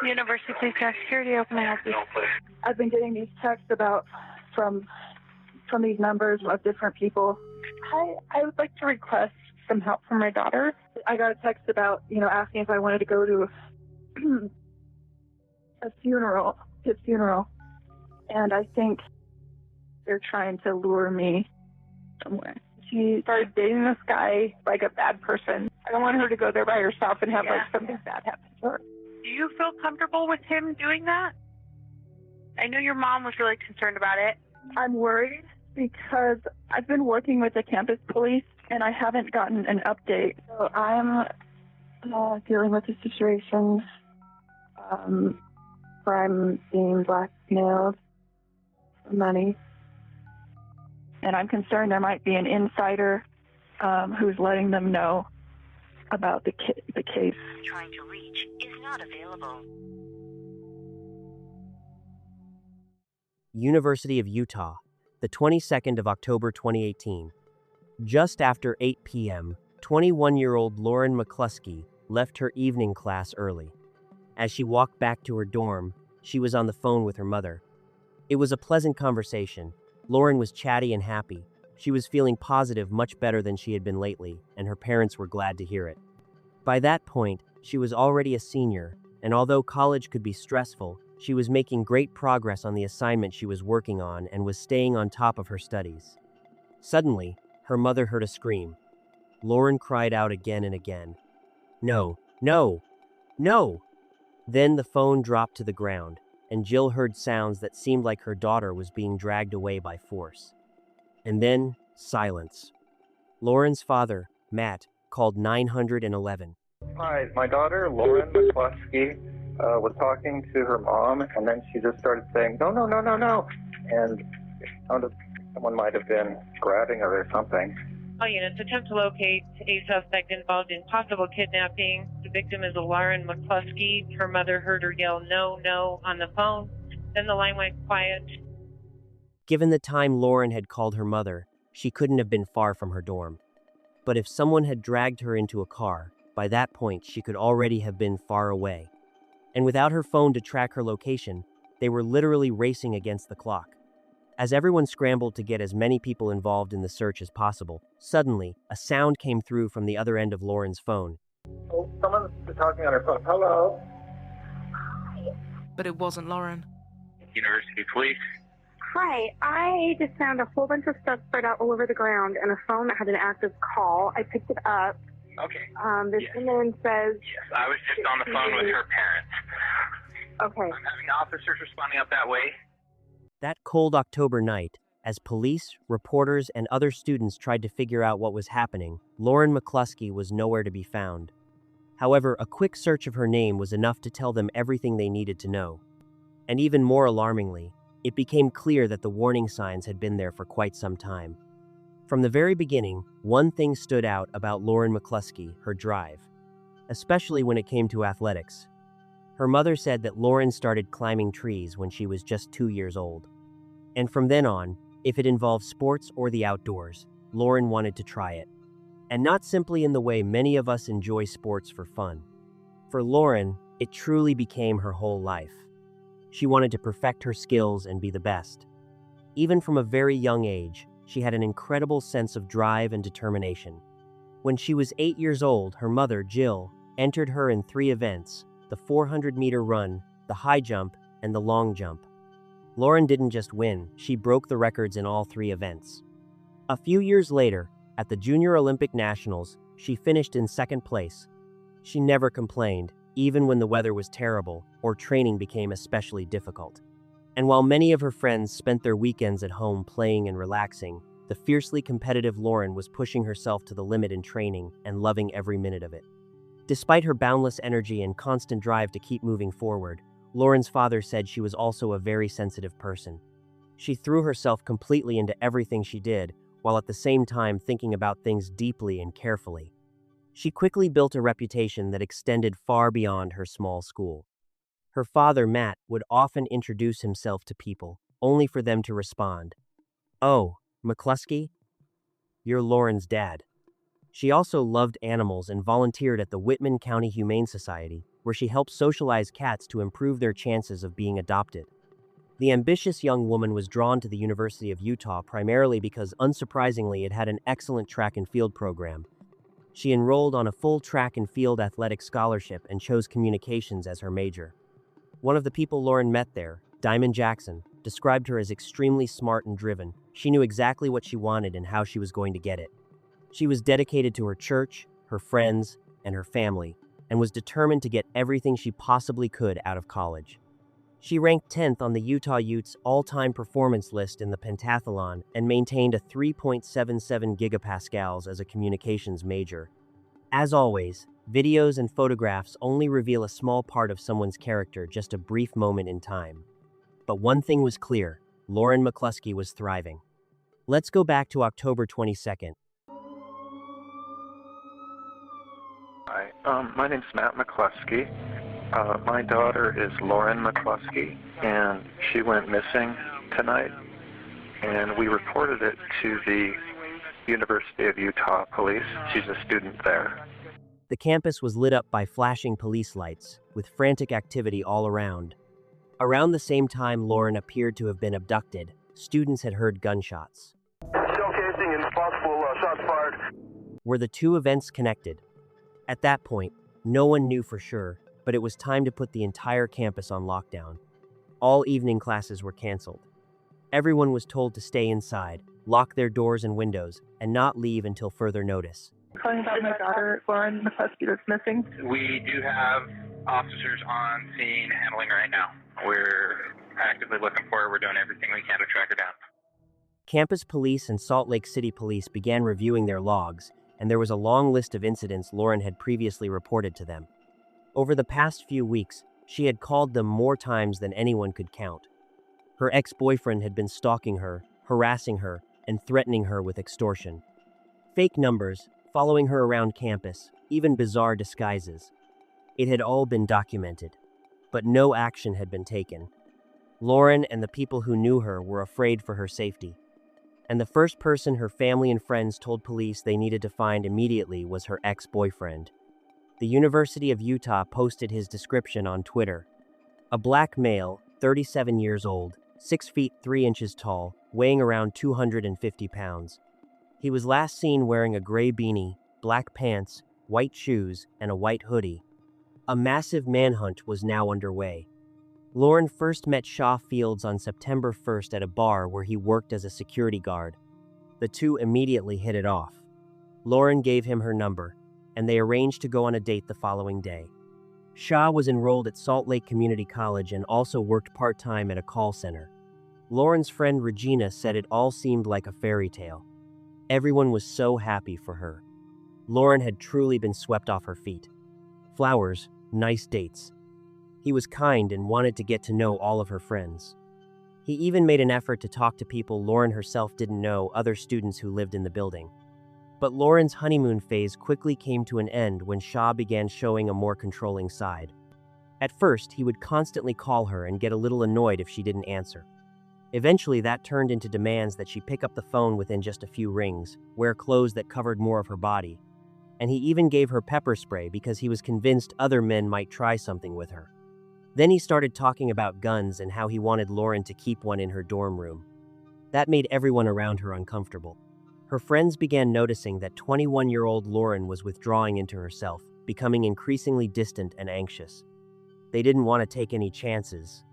University Police Security, how can I help you? I've been getting these texts from these numbers of different people. Hi, I would like to request some help for my daughter. I got a text about, asking if I wanted to go to his funeral, and I think they're trying to lure me somewhere. She started dating this guy, like a bad person. I don't want her to go there by herself and have something bad happen to her. Do you feel comfortable with him doing that? I know your mom was really concerned about it. I'm worried because I've been working with the campus police and I haven't gotten an update. So I'm dealing with a situation where I'm being blackmailed for money. And I'm concerned there might be an insider who's letting them know about the case. Trying to reach is not available. University of Utah, the 22nd of October 2018. Just after 8 p.m., 21-year-old Lauren McCluskey left her evening class early. As she walked back to her dorm, she was on the phone with her mother. It was a pleasant conversation. Lauren was chatty and happy. She was feeling positive, much better than she had been lately, and her parents were glad to hear it. By that point, she was already a senior, and although college could be stressful, she was making great progress on the assignment she was working on and was staying on top of her studies. Suddenly, her mother heard a scream. Lauren cried out again and again. "No, no, no!" Then the phone dropped to the ground, and Jill heard sounds that seemed like her daughter was being dragged away by force. And then, silence. Lauren's father, Matt, called 911. Hi, my daughter, Lauren McCluskey, was talking to her mom, and then she just started saying, no, no, no, no, no. And it sounded like someone might have been grabbing her or something. All units, attempt to locate a suspect involved in possible kidnapping. The victim is Lauren McCluskey. Her mother heard her yell, no, no, on the phone. Then the line went quiet. Given the time Lauren had called her mother, she couldn't have been far from her dorm. But if someone had dragged her into a car, by that point she could already have been far away. And without her phone to track her location, they were literally racing against the clock. As everyone scrambled to get as many people involved in the search as possible, suddenly, a sound came through from the other end of Lauren's phone. Oh, someone's talking on her phone. Hello? But it wasn't Lauren. University Police. Hi, I just found a whole bunch of stuff spread out all over the ground and a phone that had an active call. I picked it up. Okay. This woman says... Yes, I was just on the phone with her parents. Okay. I'm having officers responding up that way. That cold October night, as police, reporters, and other students tried to figure out what was happening, Lauren McCluskey was nowhere to be found. However, a quick search of her name was enough to tell them everything they needed to know. And even more alarmingly, it became clear that the warning signs had been there for quite some time. From the very beginning, one thing stood out about Lauren McCluskey, her drive, especially when it came to athletics. Her mother said that Lauren started climbing trees when she was just 2 years old. And from then on, if it involved sports or the outdoors, Lauren wanted to try it. And not simply in the way many of us enjoy sports for fun. For Lauren, it truly became her whole life. She wanted to perfect her skills and be the best. Even from a very young age, she had an incredible sense of drive and determination. When she was 8 years old, her mother, Jill, entered her in 3 events: the 400-meter run, the high jump, and the long jump. Lauren didn't just win, she broke the records in all 3 events. A few years later, at the Junior Olympic Nationals, she finished in 2nd place. She never complained, even when the weather was terrible or training became especially difficult. And while many of her friends spent their weekends at home playing and relaxing, the fiercely competitive Lauren was pushing herself to the limit in training and loving every minute of it. Despite her boundless energy and constant drive to keep moving forward, Lauren's father said she was also a very sensitive person. She threw herself completely into everything she did, while at the same time thinking about things deeply and carefully. She quickly built a reputation that extended far beyond her small school. Her father, Matt, would often introduce himself to people, only for them to respond, "Oh, McCluskey? You're Lauren's dad." She also loved animals and volunteered at the Whitman County Humane Society, where she helped socialize cats to improve their chances of being adopted. The ambitious young woman was drawn to the University of Utah primarily because, unsurprisingly, it had an excellent track and field program. She enrolled on a full track and field athletic scholarship and chose communications as her major. One of the people Lauren met there, Diamond Jackson, described her as extremely smart and driven. She knew exactly what she wanted and how she was going to get it. She was dedicated to her church, her friends, and her family, and was determined to get everything she possibly could out of college. She ranked 10th on the Utah Utes all-time performance list in the pentathlon and maintained a 3.77 gigapascals as a communications major. As always, videos and photographs only reveal a small part of someone's character, just a brief moment in time. But one thing was clear: Lauren McCluskey was thriving. Let's go back to October 22nd. Hi, my name's Matt McCluskey. My daughter is Lauren McCluskey, and she went missing tonight, and we reported it to the University of Utah police. She's a student there. The campus was lit up by flashing police lights, with frantic activity all around. Around the same time Lauren appeared to have been abducted, students had heard gunshots. Shell casing and possible shots fired. Were the two events connected? At that point, no one knew for sure, but it was time to put the entire campus on lockdown. All evening classes were canceled. Everyone was told to stay inside, lock their doors and windows, and not leave until further notice. Calling about my daughter, Lauren McCluskey, that's missing. We do have officers on scene handling right now. We're actively looking for her. We're doing everything we can to track her down. Campus police and Salt Lake City police began reviewing their logs, and there was a long list of incidents Lauren had previously reported to them. Over the past few weeks, she had called them more times than anyone could count. Her ex-boyfriend had been stalking her, harassing her, and threatening her with extortion. Fake numbers, following her around campus, even bizarre disguises. It had all been documented, but no action had been taken. Lauren and the people who knew her were afraid for her safety. And the first person her family and friends told police they needed to find immediately was her ex-boyfriend. The University of Utah posted his description on Twitter. A black male, 37 years old, 6 feet 3 inches tall, weighing around 250 pounds. He was last seen wearing a gray beanie, black pants, white shoes, and a white hoodie. A massive manhunt was now underway. Lauren first met Shaw Fields on September 1st at a bar where he worked as a security guard. The two immediately hit it off. Lauren gave him her number, and they arranged to go on a date the following day. Shaw was enrolled at Salt Lake Community College and also worked part-time at a call center. Lauren's friend Regina said it all seemed like a fairy tale. Everyone was so happy for her. Lauren had truly been swept off her feet. Flowers, nice dates. He was kind and wanted to get to know all of her friends. He even made an effort to talk to people Lauren herself didn't know, other students who lived in the building. But Lauren's honeymoon phase quickly came to an end when Shaw began showing a more controlling side. At first, he would constantly call her and get a little annoyed if she didn't answer. Eventually, that turned into demands that she pick up the phone within just a few rings, wear clothes that covered more of her body, and he even gave her pepper spray because he was convinced other men might try something with her. Then he started talking about guns and how he wanted Lauren to keep one in her dorm room. That made everyone around her uncomfortable. Her friends began noticing that 21-year-old Lauren was withdrawing into herself, becoming increasingly distant and anxious. They didn't want to take any chances.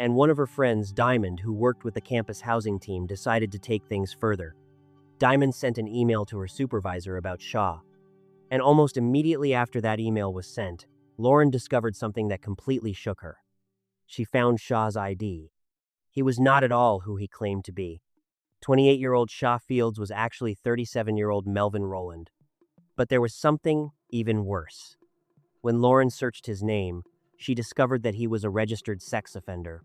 And one of her friends, Diamond, who worked with the campus housing team, decided to take things further. Diamond sent an email to her supervisor about Shaw. And almost immediately after that email was sent, Lauren discovered something that completely shook her. She found Shaw's ID. He was not at all who he claimed to be. 28-year-old Shaw Fields was actually 37-year-old Melvin Rowland. But there was something even worse. When Lauren searched his name, she discovered that he was a registered sex offender.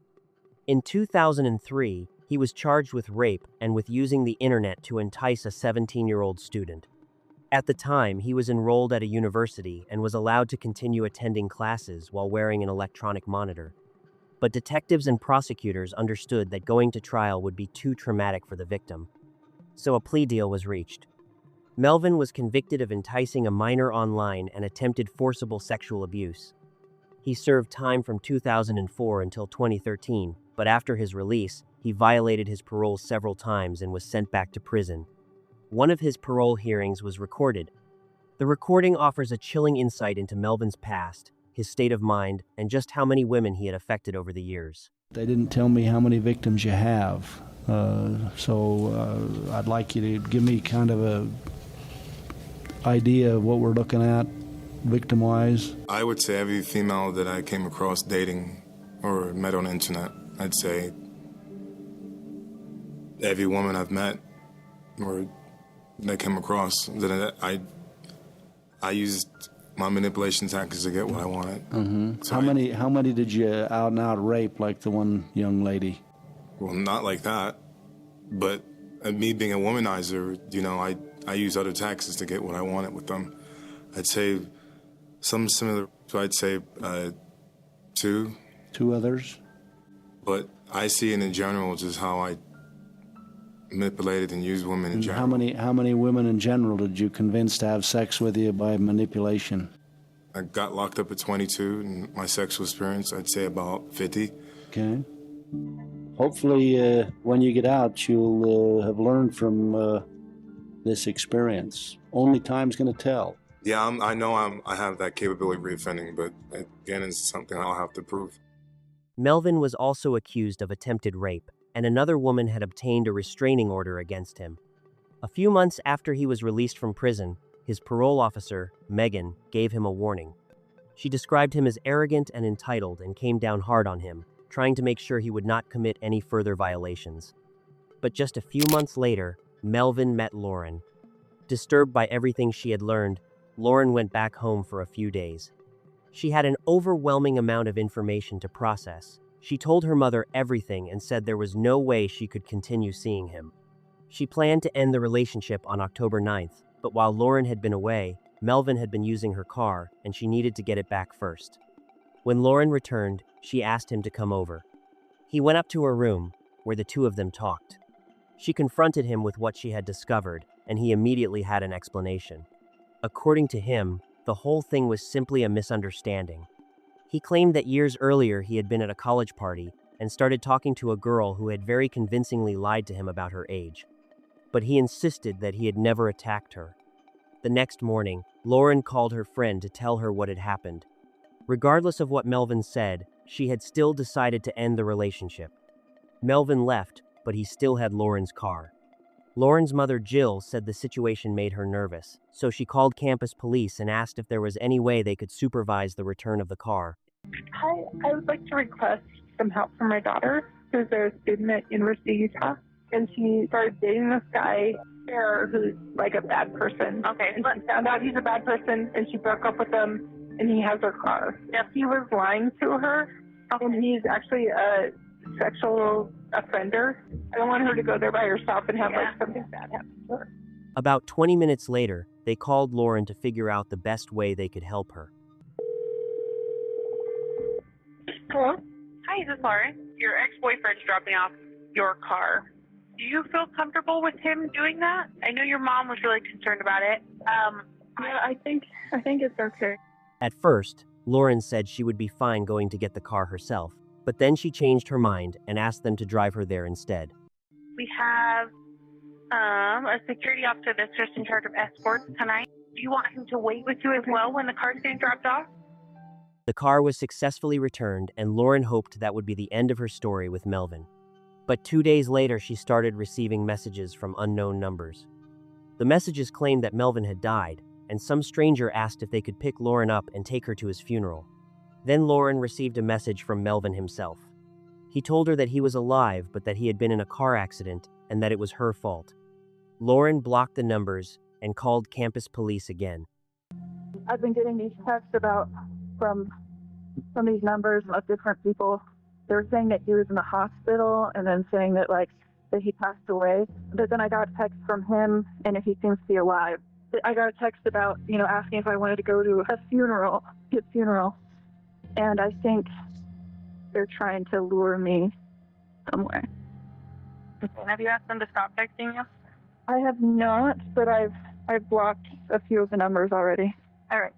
In 2003, he was charged with rape and with using the internet to entice a 17-year-old student. At the time, he was enrolled at a university and was allowed to continue attending classes while wearing an electronic monitor. But detectives and prosecutors understood that going to trial would be too traumatic for the victim. So a plea deal was reached. Melvin was convicted of enticing a minor online and attempted forcible sexual abuse. He served time from 2004 until 2013, but after his release, he violated his parole several times and was sent back to prison. One of his parole hearings was recorded. The recording offers a chilling insight into Melvin's past, his state of mind, and just how many women he had affected over the years. They didn't tell me how many victims you have, so I'd like you to give me kind of a idea of what we're looking at victim-wise. I would say every female that I came across dating or met on the internet, I'd say every woman I've met or that I came across, that I used my manipulation tactics to get what I wanted. Mm-hmm. So how many did you out and out rape, like the one young lady? Well, not like that, but me being a womanizer, you know, I use other tactics to get what I wanted with them. I'd say some similar, so I'd say two. Two others? But I see it in general just how I manipulated and used women in general. How many women in general did you convince to have sex with you by manipulation? I got locked up at 22, and my sexual experience, I'd say about 50. Okay. Hopefully, when you get out, you'll have learned from this experience. Only time's going to tell. Yeah, I know I have that capability of reoffending, but again, it's something I'll have to prove. Melvin was also accused of attempted rape, and another woman had obtained a restraining order against him. A few months after he was released from prison, his parole officer, Megan, gave him a warning. She described him as arrogant and entitled and came down hard on him, trying to make sure he would not commit any further violations. But just a few months later, Melvin met Lauren. Disturbed by everything she had learned, Lauren went back home for a few days. She had an overwhelming amount of information to process. She told her mother everything and said there was no way she could continue seeing him. She planned to end the relationship on October 9th, but while Lauren had been away, Melvin had been using her car and she needed to get it back first. When Lauren returned, she asked him to come over. He went up to her room, where the two of them talked. She confronted him with what she had discovered, and he immediately had an explanation. According to him, the whole thing was simply a misunderstanding. He claimed that years earlier he had been at a college party and started talking to a girl who had very convincingly lied to him about her age. But he insisted that he had never attacked her. The next morning, Lauren called her friend to tell her what had happened. Regardless of what Melvin said, she had still decided to end the relationship. Melvin left, but he still had Lauren's car. Lauren's mother, Jill, said the situation made her nervous, so she called campus police and asked if there was any way they could supervise the return of the car. Hi, I would like to request some help from my daughter, who's a student at University of Utah, and she started dating this guy there who's like a bad person. Okay. And she found out he's a bad person, and she broke up with him, and he has her car. Yep. He was lying to her, and he's actually a sexual offender. I don't want her to go there by herself and have like something bad happen to her. About 20 minutes later, they called Lauren to figure out the best way they could help her. Hello? Hi, this is Lauren. Your ex-boyfriend's dropping off your car. Do you feel comfortable with him doing that? I know your mom was really concerned about it. I think it's okay. At first, Lauren said she would be fine going to get the car herself, but then she changed her mind and asked them to drive her there instead. We have a security officer that's just in charge of escorts tonight. Do you want him to wait with you as well when the car's getting dropped off? The car was successfully returned, and Lauren hoped that would be the end of her story with Melvin. But 2 days later, she started receiving messages from unknown numbers. The messages claimed that Melvin had died, and some stranger asked if they could pick Lauren up and take her to his funeral. Then Lauren received a message from Melvin himself. He told her that he was alive, but that he had been in a car accident and that it was her fault. Lauren blocked the numbers and called campus police again. I've been getting these texts from these numbers of different people. They were saying that he was in the hospital and then saying that that he passed away. But then I got a text from him and if he seems to be alive. I got a text about, asking if I wanted to go to his funeral. And I think they're trying to lure me somewhere. Have you asked them to stop texting you? I have not, but I've I've blocked a few of the numbers already. All right.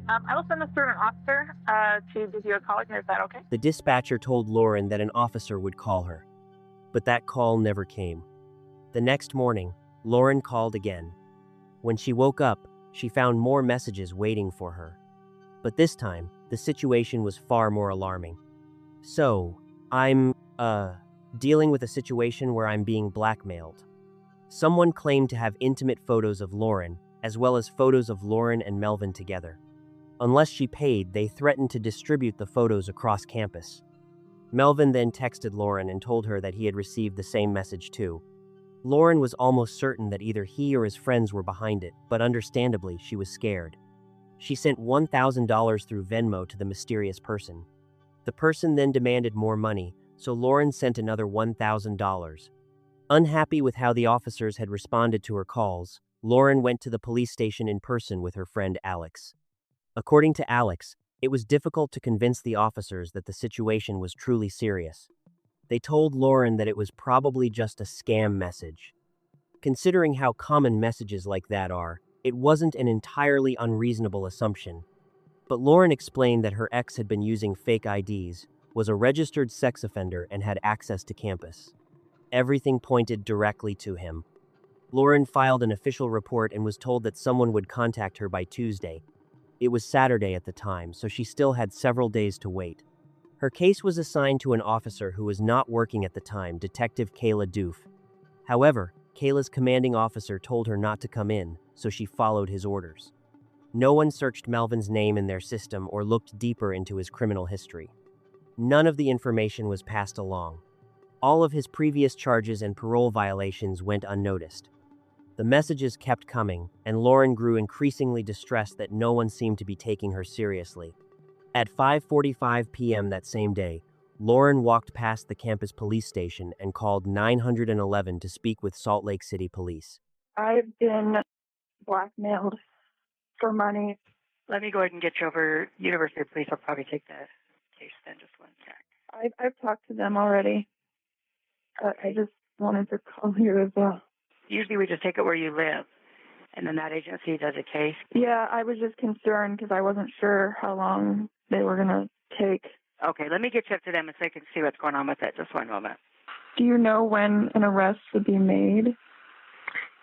I will send this through an officer to give you a call. Is that okay? The dispatcher told Lauren that an officer would call her, but that call never came. The next morning, Lauren called again. When she woke up, she found more messages waiting for her. But this time, the situation was far more alarming. So, I'm, dealing with a situation where I'm being blackmailed. Someone claimed to have intimate photos of Lauren, as well as photos of Lauren and Melvin together. Unless she paid, they threatened to distribute the photos across campus. Melvin then texted Lauren and told her that he had received the same message too. Lauren was almost certain that either he or his friends were behind it, but understandably, she was scared. She sent $1,000 through Venmo to the mysterious person. The person then demanded more money, so Lauren sent another $1,000. Unhappy with how the officers had responded to her calls, Lauren went to the police station in person with her friend Alex. According to Alex, it was difficult to convince the officers that the situation was truly serious. They told Lauren that it was probably just a scam message. Considering how common messages like that are, it wasn't an entirely unreasonable assumption. But Lauren explained that her ex had been using fake IDs, was a registered sex offender, and had access to campus. Everything pointed directly to him. Lauren filed an official report and was told that someone would contact her by Tuesday. It was Saturday at the time, so she still had several days to wait. Her case was assigned to an officer who was not working at the time, Detective Kayla Doof. However, Kayla's commanding officer told her not to come in, so she followed his orders. No one searched Melvin's name in their system or looked deeper into his criminal history. None of the information was passed along. All of his previous charges and parole violations went unnoticed. The messages kept coming, and Lauren grew increasingly distressed that no one seemed to be taking her seriously. At 5:45 p.m. that same day, Lauren walked past the campus police station and called 911 to speak with Salt Lake City Police. I've been blackmailed for money. Let me go ahead and get you over. University Police will probably take the case then. Just one sec. I've talked to them already. I just wanted to call you as well. Usually we just take it where you live, and then that agency does a case. Yeah, I was just concerned because I wasn't sure how long they were going to take. Okay, let me get you up to them so I can see what's going on with it. Just one moment. Do you know when an arrest would be made?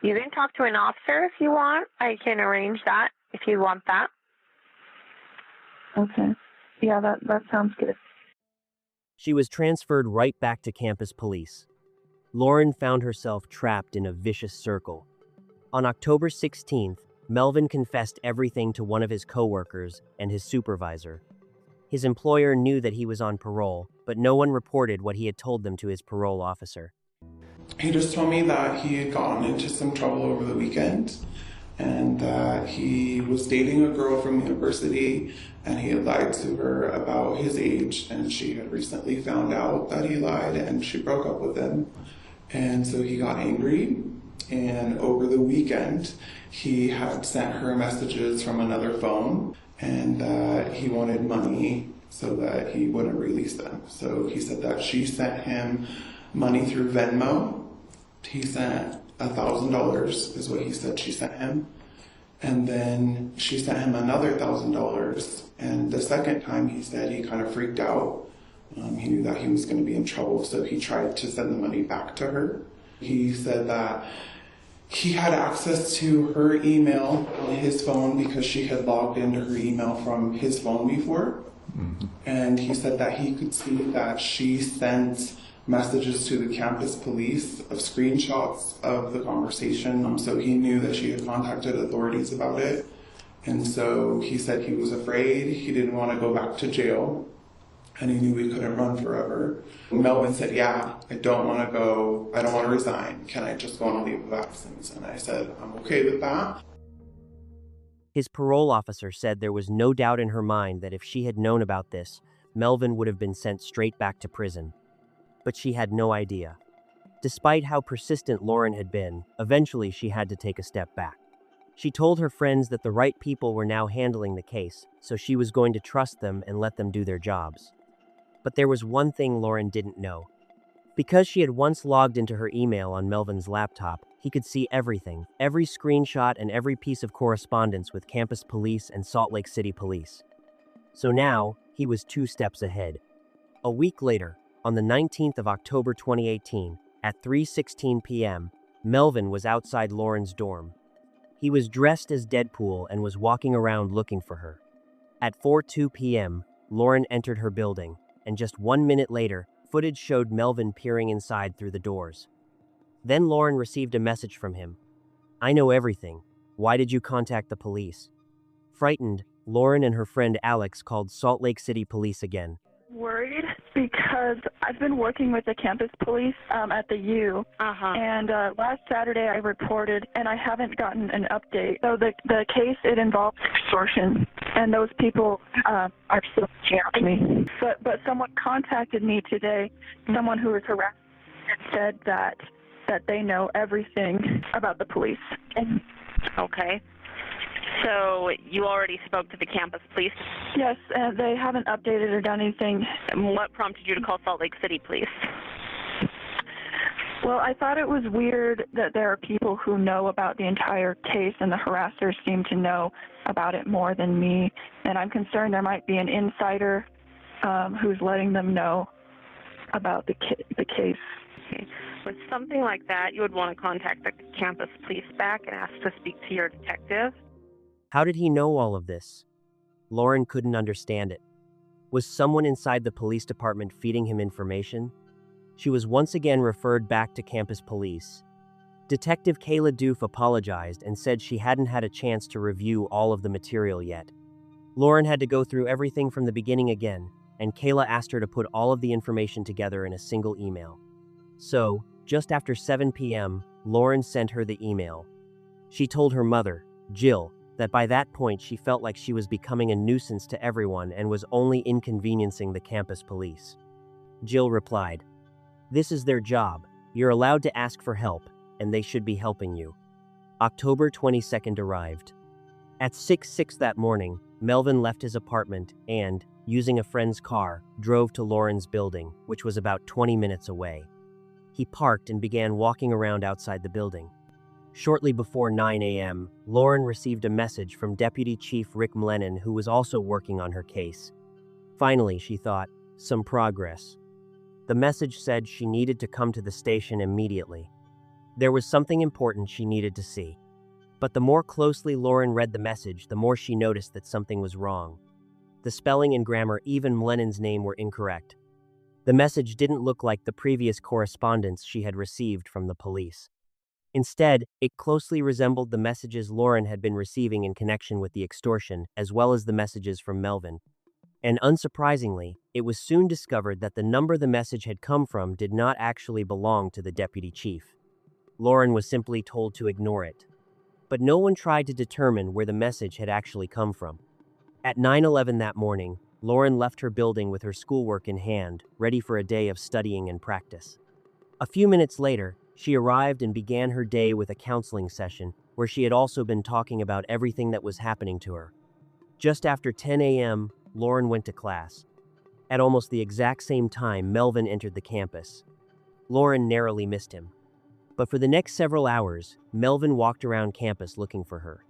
You can talk to an officer if you want. I can arrange that if you want that. Okay. Yeah, that sounds good. She was transferred right back to campus police. Lauren found herself trapped in a vicious circle. On October 16th, Melvin confessed everything to one of his coworkers and his supervisor. His employer knew that he was on parole, but no one reported what he had told them to his parole officer. He just told me that he had gotten into some trouble over the weekend and that he was dating a girl from university and he had lied to her about his age, and she had recently found out that he lied and she broke up with him. And so he got angry, and over the weekend he had sent her messages from another phone and that he wanted money so that he wouldn't release them. So he said that she sent him money through Venmo. He sent $1,000 is what he said she sent him. And then she sent him another $1,000. And the second time he said he kind of freaked out. He knew that he was going to be in trouble, so he tried to send the money back to her. He said that he had access to her email on his phone because she had logged into her email from his phone before. Mm-hmm. And he said that he could see that she sent messages to the campus police of screenshots of the conversation. So he knew that she had contacted authorities about it. And so he said he was afraid, he didn't want to go back to jail, and he knew he couldn't run forever. Melvin said, yeah, I don't want to resign. Can I just go on a leave of absence? And I said, I'm okay with that. His parole officer said there was no doubt in her mind that if she had known about this, Melvin would have been sent straight back to prison. But she had no idea. Despite how persistent Lauren had been, eventually she had to take a step back. She told her friends that the right people were now handling the case, so she was going to trust them and let them do their jobs. But there was one thing Lauren didn't know. Because she had once logged into her email on Melvin's laptop, he could see everything, every screenshot and every piece of correspondence with campus police and Salt Lake City police. So now, he was 2 steps ahead. A week later, on the 19th of October 2018, at 3:16 p.m., Melvin was outside Lauren's dorm. He was dressed as Deadpool and was walking around looking for her. At 4:02 p.m., Lauren entered her building, and just 1 minute later, footage showed Melvin peering inside through the doors. Then Lauren received a message from him. "I know everything. Why did you contact the police?" Frightened, Lauren and her friend Alex called Salt Lake City police again. Worried because I've been working with the campus police at the U, and last Saturday I reported, and I haven't gotten an update. So the case, it involves extortion, and those people are still reaching out to me. But someone contacted me today, someone who was harassed, and said that they know everything about the police. Okay. So you already spoke to the campus police? Yes, they haven't updated or done anything. And what prompted you to call Salt Lake City police? Well, I thought it was weird that there are people who know about the entire case, and the harassers seem to know about it more than me. And I'm concerned there might be an insider who's letting them know about the case. Okay. With something like that, you would want to contact the campus police back and ask to speak to your detective. How did he know all of this? Lauren couldn't understand it. Was someone inside the police department feeding him information? She was once again referred back to campus police. Detective Kayla Doof apologized and said she hadn't had a chance to review all of the material yet. Lauren had to go through everything from the beginning again, and Kayla asked her to put all of the information together in a single email. So, just after 7 p.m., Lauren sent her the email. She told her mother, Jill, that by that point she felt like she was becoming a nuisance to everyone and was only inconveniencing the campus police. Jill replied, "This is their job. You're allowed to ask for help, and they should be helping you." October 22nd arrived. At 6:06 that morning, Melvin left his apartment and, using a friend's car, drove to Lauren's building, which was about 20 minutes away. He parked and began walking around outside the building. Shortly before 9 a.m., Lauren received a message from Deputy Chief Rick Mlenin, who was also working on her case. Finally, she thought, some progress. The message said she needed to come to the station immediately. There was something important she needed to see. But the more closely Lauren read the message, the more she noticed that something was wrong. The spelling and grammar, even Mlenin's name, were incorrect. The message didn't look like the previous correspondence she had received from the police. Instead, it closely resembled the messages Lauren had been receiving in connection with the extortion, as well as the messages from Melvin. And unsurprisingly, it was soon discovered that the number the message had come from did not actually belong to the deputy chief. Lauren was simply told to ignore it. But no one tried to determine where the message had actually come from. At 9:11 that morning, Lauren left her building with her schoolwork in hand, ready for a day of studying and practice. A few minutes later, she arrived and began her day with a counseling session, where she had also been talking about everything that was happening to her. Just after 10 a.m., Lauren went to class. At almost the exact same time, Melvin entered the campus. Lauren narrowly missed him. But for the next several hours, Melvin walked around campus looking for her.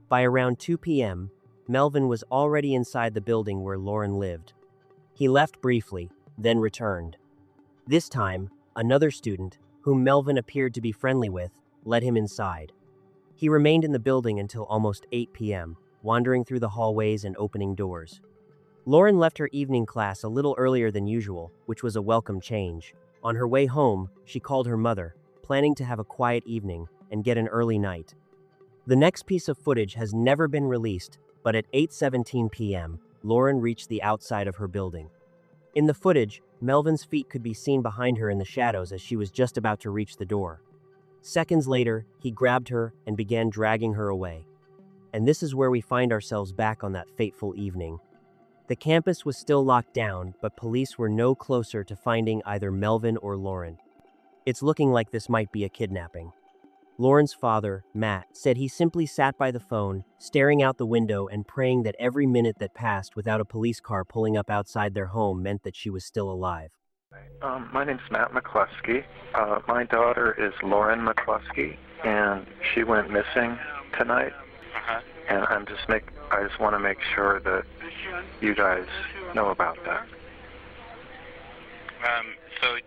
By around 2 p.m., Melvin was already inside the building where Lauren lived. He left briefly, then returned. This time, another student, whom Melvin appeared to be friendly with, led him inside. He remained in the building until almost 8 p.m., wandering through the hallways and opening doors. Lauren left her evening class a little earlier than usual, which was a welcome change. On her way home, she called her mother, planning to have a quiet evening and get an early night. The next piece of footage has never been released, but at 8:17 p.m., Lauren reached the outside of her building. In the footage, Melvin's feet could be seen behind her in the shadows as she was just about to reach the door. Seconds later, he grabbed her and began dragging her away. And this is where we find ourselves back on that fateful evening. The campus was still locked down, but police were no closer to finding either Melvin or Lauren. It's looking like this might be a kidnapping. Lauren's father, Matt, said he simply sat by the phone, staring out the window and praying that every minute that passed without a police car pulling up outside their home meant that she was still alive. My name's Matt McCluskey. My daughter is Lauren McCluskey, and she went missing tonight. And I just want to make sure that you guys know about that. So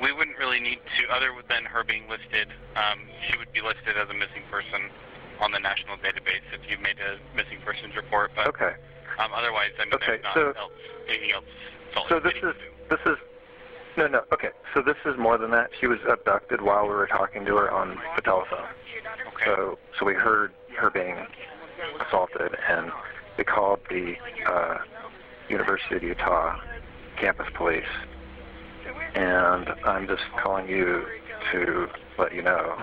we wouldn't really need to, other than her being listed, she would be listed as a missing person on the national database if you made a missing persons report. But okay. Otherwise, I mean, there's not anything else. So this is no. Okay, so this is more than that. She was abducted while we were talking to her on the telephone. Okay. So we heard her being assaulted, and we called the University of Utah campus police. And I'm just calling you to let you know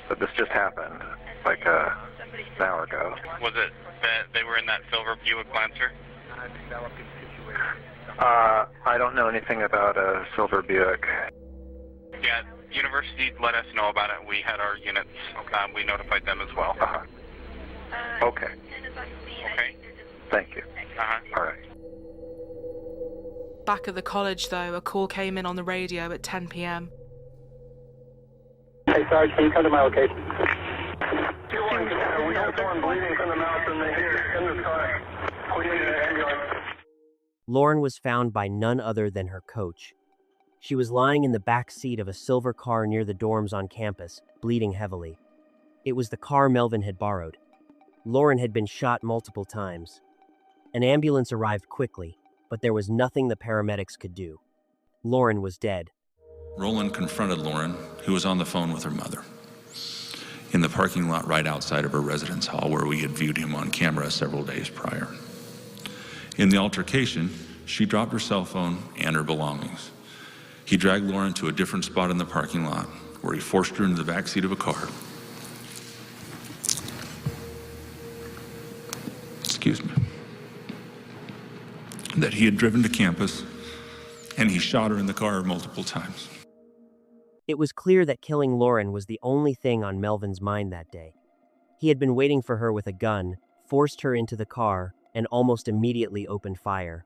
that this just happened, like an hour ago. Was it that they were in that silver Buick Lancer? I don't know anything about a silver Buick. Yeah, university let us know about it. We had our units. We notified them as well. Okay. Okay. Thank you. All right. Back at the college, though, a call came in on the radio at 10 p.m. Hey, Sarge, can you come to my location? We have someone bleeding from the mouth in the car. We need an ambulance. Lauren was found by none other than her coach. She was lying in the back seat of a silver car near the dorms on campus, bleeding heavily. It was the car Melvin had borrowed. Lauren had been shot multiple times. An ambulance arrived quickly, but there was nothing the paramedics could do. Lauren was dead. Roland confronted Lauren, who was on the phone with her mother, in the parking lot right outside of her residence hall where we had viewed him on camera several days prior. In the altercation, she dropped her cell phone and her belongings. He dragged Lauren to a different spot in the parking lot where he forced her into the back seat of a car. That he had driven to campus, and he shot her in the car multiple times. It was clear that killing Lauren was the only thing on Melvin's mind that day. He had been waiting for her with a gun, forced her into the car, and almost immediately opened fire.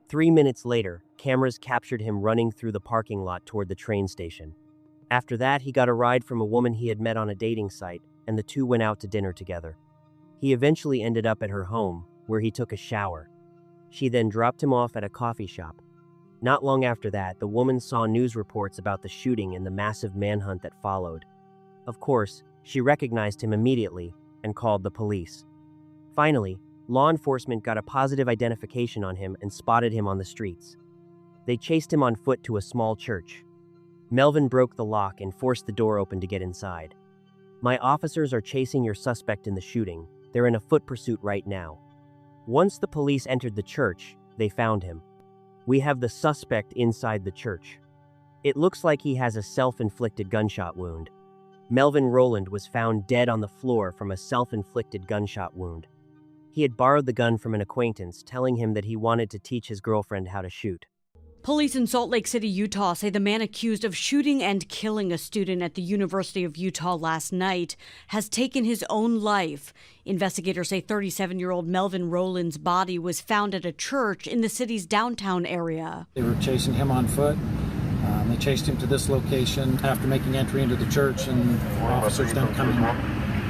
3 minutes later, cameras captured him running through the parking lot toward the train station. After that, he got a ride from a woman he had met on a dating site, and the two went out to dinner together. He eventually ended up at her home, where he took a shower. She then dropped him off at a coffee shop. Not long after that, the woman saw news reports about the shooting and the massive manhunt that followed. Of course, she recognized him immediately and called the police. Finally, law enforcement got a positive identification on him and spotted him on the streets. They chased him on foot to a small church. Melvin broke the lock and forced the door open to get inside. My officers are chasing your suspect in the shooting. They're in a foot pursuit right now. Once the police entered the church, they found him. We have the suspect inside the church. It looks like he has a self-inflicted gunshot wound. Melvin Rowland was found dead on the floor from a self-inflicted gunshot wound. He had borrowed the gun from an acquaintance, telling him that he wanted to teach his girlfriend how to shoot. Police in Salt Lake City, Utah say the man accused of shooting and killing a student at the University of Utah last night has taken his own life. Investigators say 37-year-old Melvin Rowland's body was found at a church in the city's downtown area. They were chasing him on foot. They chased him to this location after making entry into the church, and officers then coming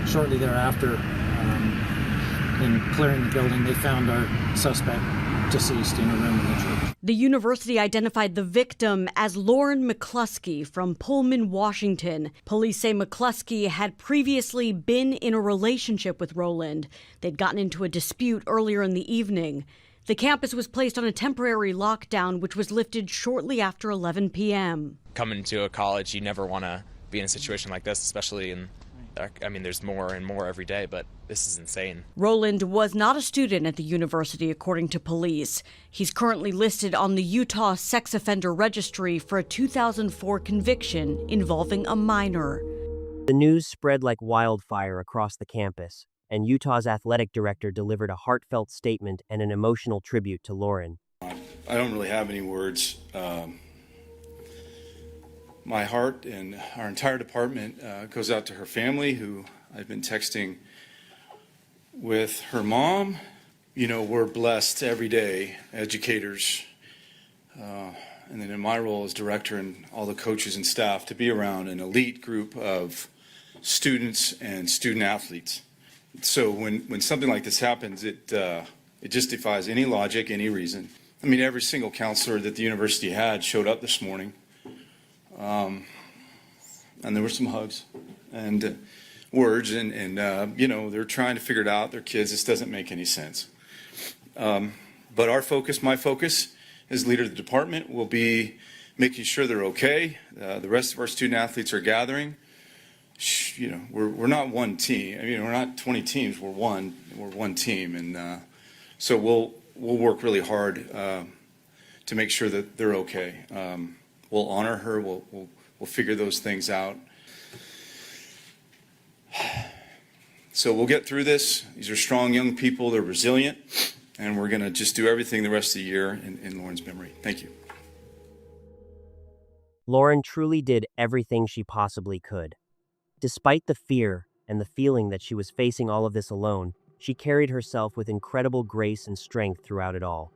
shortly thereafter and clearing the building. They found our suspect deceased in a room in the church. The university identified the victim as Lauren McCluskey from Pullman, Washington. Police say McCluskey had previously been in a relationship with Rowland. They'd gotten into a dispute earlier in the evening. The campus was placed on a temporary lockdown, which was lifted shortly after 11 p.m. Coming to a college, you never want to be in a situation like this, especially in there's more and more every day, but this is insane. Rowland was not a student at the university, according to police. He's currently listed on the Utah Sex Offender Registry for a 2004 conviction involving a minor. The news spread like wildfire across the campus, and Utah's athletic director delivered a heartfelt statement and an emotional tribute to Lauren. I don't really have any words. My heart and our entire department goes out to her family, who I've been texting with her mom. You know, we're blessed every day, educators and then in my role as director and all the coaches and staff, to be around an elite group of students and student athletes. So when something like this happens, it just defies any logic, any reason. I mean, every single counselor that the university had showed up this morning, and there were some hugs and words, and you know, they're trying to figure it out. Their kids. This doesn't make any sense. But our focus, my focus, as leader of the department, will be making sure they're okay. The rest of our student athletes are gathering. You know, we're not one team. I mean, we're not 20 teams. We're one team, and so we'll work really hard to make sure that they're okay. We'll honor her. We'll figure those things out. So we'll get through this. These are strong young people. They're resilient, and we're going to just do everything the rest of the year in Lauren's memory. Thank you. Lauren truly did everything she possibly could. Despite the fear and the feeling that she was facing all of this alone, she carried herself with incredible grace and strength throughout it all.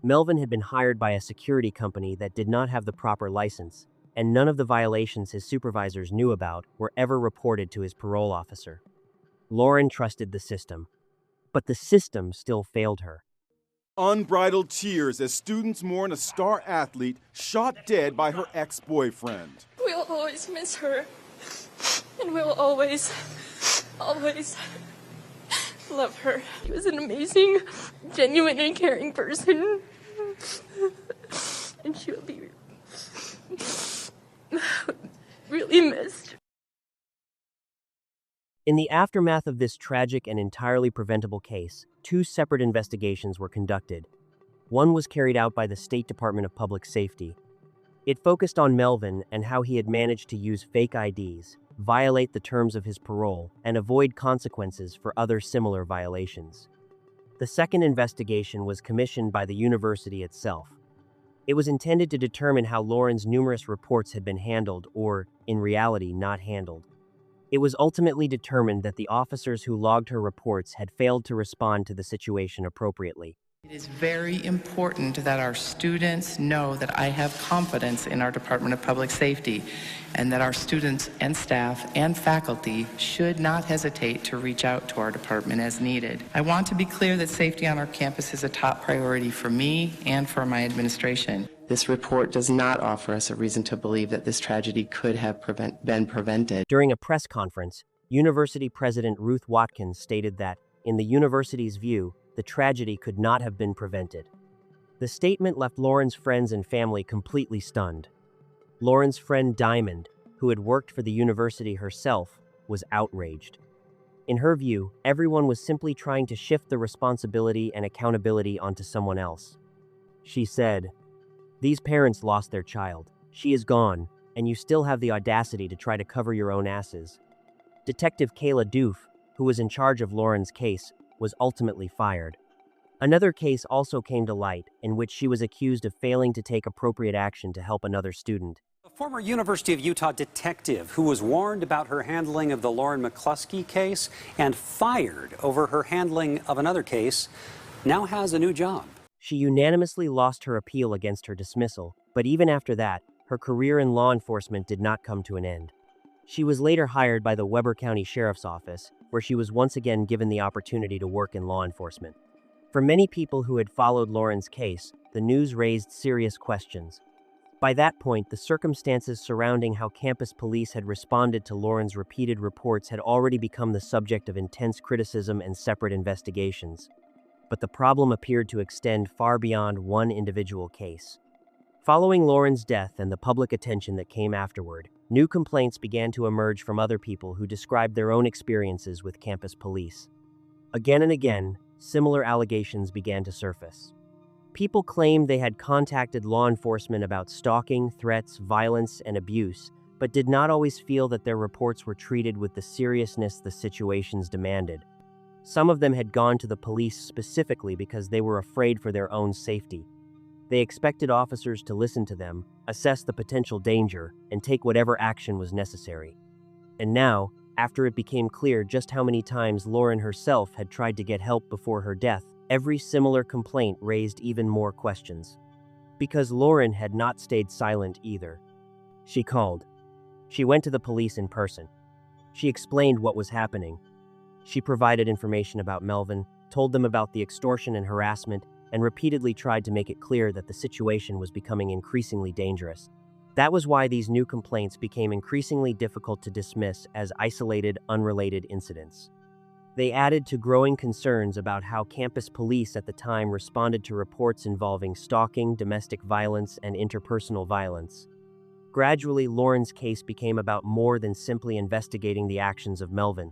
Melvin had been hired by a security company that did not have the proper license, and none of the violations his supervisors knew about were ever reported to his parole officer. Lauren trusted the system, but the system still failed her. Unbridled tears as students mourn a star athlete shot dead by her ex-boyfriend. We'll always miss her, and we'll always love her. She was an amazing, genuine, and caring person, and she will be really missed. In the aftermath of this tragic and entirely preventable case, 2 separate investigations were conducted. One was carried out by the State Department of Public Safety. It focused on Melvin and how he had managed to use fake IDs, violate the terms of his parole, and avoid consequences for other similar violations. The second investigation was commissioned by the university itself. It was intended to determine how Lauren's numerous reports had been handled or, in reality, not handled. It was ultimately determined that the officers who logged her reports had failed to respond to the situation appropriately. It is very important that our students know that I have confidence in our Department of Public Safety, and that our students and staff and faculty should not hesitate to reach out to our department as needed. I want to be clear that safety on our campus is a top priority for me and for my administration. This report does not offer us a reason to believe that this tragedy could have been prevented. During a press conference, University President Ruth Watkins stated that, in the university's view, the tragedy could not have been prevented. The statement left Lauren's friends and family completely stunned. Lauren's friend Diamond, who had worked for the university herself, was outraged. In her view, everyone was simply trying to shift the responsibility and accountability onto someone else. She said, "These parents lost their child. She is gone, and you still have the audacity to try to cover your own asses." Detective Kayla Doof, who was in charge of Lauren's case, was ultimately fired. Another case also came to light, in which she was accused of failing to take appropriate action to help another student. A former University of Utah detective who was warned about her handling of the Lauren McCluskey case and fired over her handling of another case now has a new job. She unanimously lost her appeal against her dismissal, but even after that, her career in law enforcement did not come to an end. She was later hired by the Weber County Sheriff's Office, where she was once again given the opportunity to work in law enforcement. For many people who had followed Lauren's case, the news raised serious questions. By that point, the circumstances surrounding how campus police had responded to Lauren's repeated reports had already become the subject of intense criticism and separate investigations. But the problem appeared to extend far beyond one individual case. Following Lauren's death and the public attention that came afterward, new complaints began to emerge from other people who described their own experiences with campus police. Again and again, similar allegations began to surface. People claimed they had contacted law enforcement about stalking, threats, violence, and abuse, but did not always feel that their reports were treated with the seriousness the situations demanded. Some of them had gone to the police specifically because they were afraid for their own safety. They expected officers to listen to them, assess the potential danger, and take whatever action was necessary. And now, after it became clear just how many times Lauren herself had tried to get help before her death, every similar complaint raised even more questions. Because Lauren had not stayed silent either. She called. She went to the police in person. She explained what was happening. She provided information about Melvin, told them about the extortion and harassment, and repeatedly tried to make it clear that the situation was becoming increasingly dangerous. That was why these new complaints became increasingly difficult to dismiss as isolated, unrelated incidents. They added to growing concerns about how campus police at the time responded to reports involving stalking, domestic violence, and interpersonal violence. Gradually, Lauren's case became about more than simply investigating the actions of Melvin.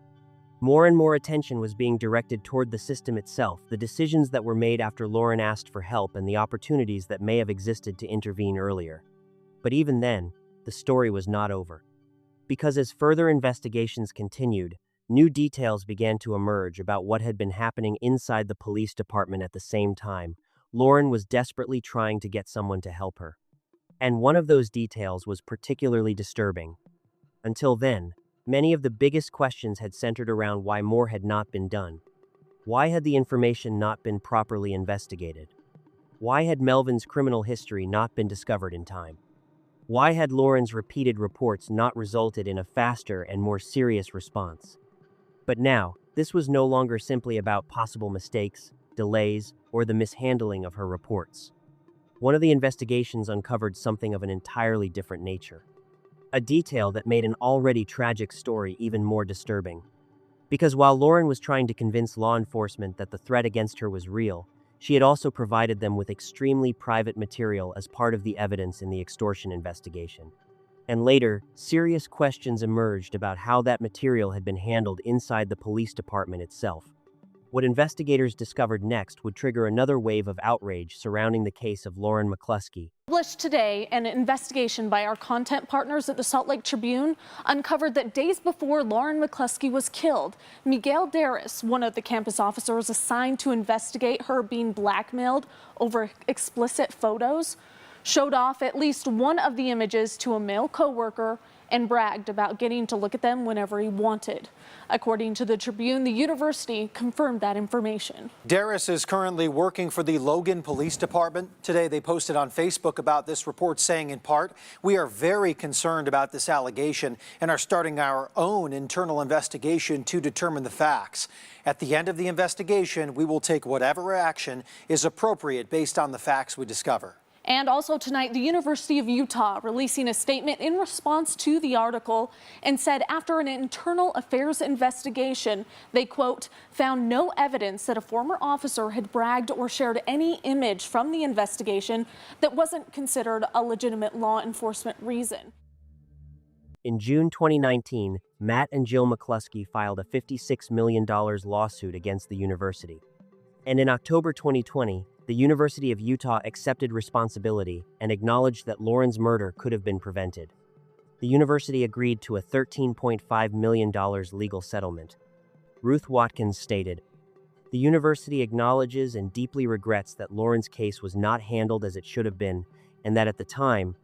More and more attention was being directed toward the system itself, the decisions that were made after Lauren asked for help, and the opportunities that may have existed to intervene earlier. But even then, the story was not over. Because as further investigations continued, new details began to emerge about what had been happening inside the police department at the same time. Lauren was desperately trying to get someone to help her. And one of those details was particularly disturbing. Until then, many of the biggest questions had centered around why more had not been done. Why had the information not been properly investigated? Why had Melvin's criminal history not been discovered in time? Why had Lauren's repeated reports not resulted in a faster and more serious response? But now, this was no longer simply about possible mistakes, delays, or the mishandling of her reports. One of the investigations uncovered something of an entirely different nature. A detail that made an already tragic story even more disturbing. Because while Lauren was trying to convince law enforcement that the threat against her was real, she had also provided them with extremely private material as part of the evidence in the extortion investigation. And later, serious questions emerged about how that material had been handled inside the police department itself. What investigators discovered next would trigger another wave of outrage surrounding the case of Lauren McCluskey. Published today, an investigation by our content partners at the Salt Lake Tribune uncovered that days before Lauren McCluskey was killed, Miguel Darris, one of the campus officers assigned to investigate her being blackmailed over explicit photos, showed off at least one of the images to a male coworker and bragged about getting to look at them whenever he wanted. According to the Tribune, the university confirmed that information. Darris is currently working for the Logan Police Department. Today, they posted on Facebook about this report, saying in part, "We are very concerned about this allegation and are starting our own internal investigation to determine the facts. At the end of the investigation, we will take whatever action is appropriate based on the facts we discover." And also tonight, the University of Utah releasing a statement in response to the article and said after an internal affairs investigation, they, quote, found no evidence that a former officer had bragged or shared any image from the investigation that wasn't considered a legitimate law enforcement reason. In June 2019, Matt and Jill McCluskey filed a $56 million lawsuit against the university. And in October 2020, the University of Utah accepted responsibility and acknowledged that Lauren's murder could have been prevented. The university agreed to a $13.5 million legal settlement. Ruth Watkins stated, "The university acknowledges and deeply regrets that Lauren's case was not handled as it should have been, and that at the time,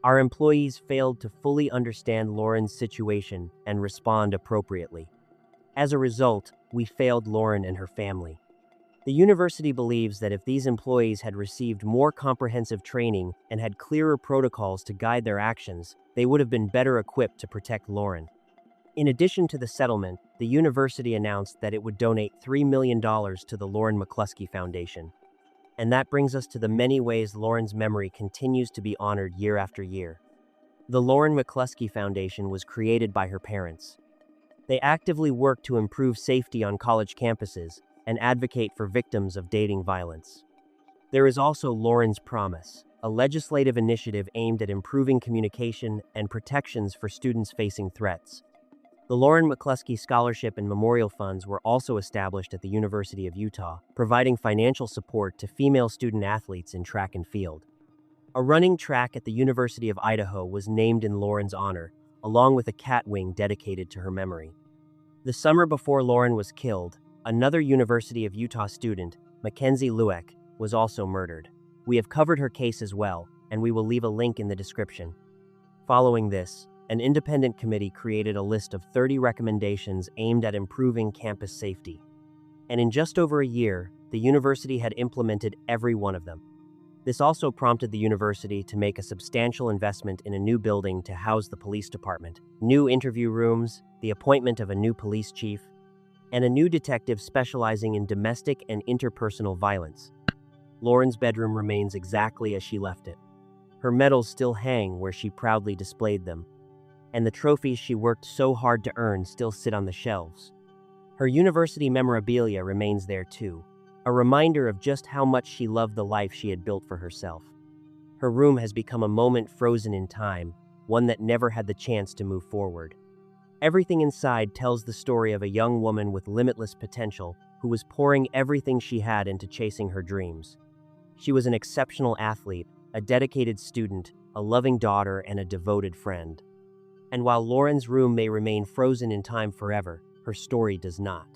our employees failed to fully understand Lauren's situation and respond appropriately. As a result, we failed Lauren and her family." The university believes that if these employees had received more comprehensive training and had clearer protocols to guide their actions, they would have been better equipped to protect Lauren. In addition to the settlement, the university announced that it would donate $3 million to the Lauren McCluskey Foundation. And that brings us to the many ways Lauren's memory continues to be honored year after year. The Lauren McCluskey Foundation was created by her parents. They actively work to improve safety on college campuses and advocate for victims of dating violence. There is also Lauren's Promise, a legislative initiative aimed at improving communication and protections for students facing threats. The Lauren McCluskey Scholarship and Memorial Funds were also established at the University of Utah, providing financial support to female student athletes in track and field. A running track at the University of Idaho was named in Lauren's honor, along with a cat wing dedicated to her memory. The summer before Lauren was killed, another University of Utah student, Mackenzie Lueck, was also murdered. We have covered her case as well, and we will leave a link in the description. Following this, an independent committee created a list of 30 recommendations aimed at improving campus safety. And in just over a year, the university had implemented every one of them. This also prompted the university to make a substantial investment in a new building to house the police department, new interview rooms, the appointment of a new police chief, and a new detective specializing in domestic and interpersonal violence. Lauren's bedroom remains exactly as she left it. Her medals still hang where she proudly displayed them, and the trophies she worked so hard to earn still sit on the shelves. Her university memorabilia remains there too, a reminder of just how much she loved the life she had built for herself. Her room has become a moment frozen in time, one that never had the chance to move forward. Everything inside tells the story of a young woman with limitless potential who was pouring everything she had into chasing her dreams. She was an exceptional athlete, a dedicated student, a loving daughter, and a devoted friend. And while Lauren's room may remain frozen in time forever, her story does not.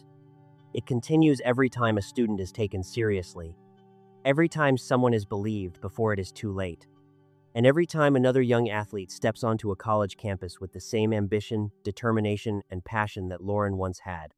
It continues every time a student is taken seriously, every time someone is believed before it is too late, and every time another young athlete steps onto a college campus with the same ambition, determination, and passion that Lauren once had.